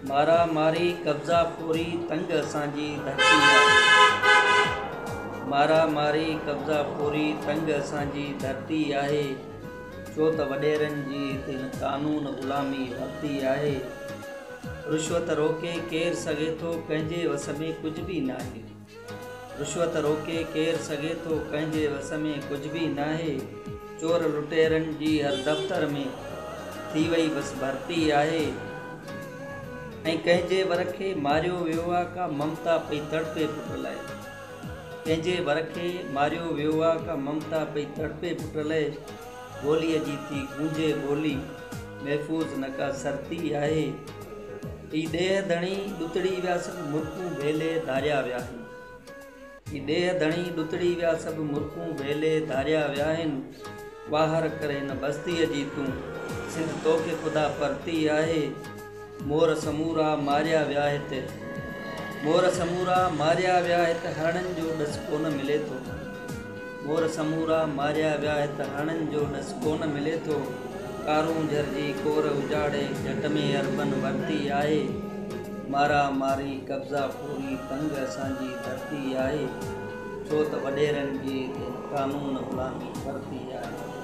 मारा मारी कब्ज़ा पूरी तंग असांजी धरती आहे। मारा मारी कब्ज़ा पूरी तंग असांजी धरती आहे। छो त वॾेरनि जी हिते कानून ग़ुलामी वरिती आहे। रुश्वत रोके केरु सघे थो, कंहिंजे वस में कुझु बि नाहे। रुश्वत रोके केरु सघे थो, कंहिंजे वस में कुझु बि नाहे। चोर लुटेरनि जी हर दफ़्तर में थी वई बसि भर्ती आहे। ऐं कंहिंजे वर खे मारियो वियो आहे का ममता पई तड़पे पुट लाइ। कंहिंजे वर खे मारियो वियो आहे का ममता पई तड़पे पुट लाइ। ॿोलीअ जी थी गूंजे ॿोली, महफ़ूज़ न का सरती आहे। ई ॾेह धणी ॾुतड़ी विया सभु मुर्कूं भेले धारिया विया आहिनि। ई ॾेह धणी ॾुतड़ी विया सभु मुर्कूं भेले धारिया विया आहिनि। वाहर करे हिन बस्तीअ जी तूं, सिंध तोखे ख़ुदा परती आहे। मोर समूरा मारिया विया हिते, मोर समूरा मारिया विया हिते, हरणनि जो ॾस कोन मिले थो। मोर समूरा मारिया विया हिते, हरणनि जो ॾस कोन मिले थो। कारूं झरजी कोर उजाड़े झट में अरबन वरिती आहे। मारा मारी कब्ज़ा पूरी तंग असांजी धरती आहे। छो त वॾेरनि जी कानून ग़ुलामी वरिती आहे।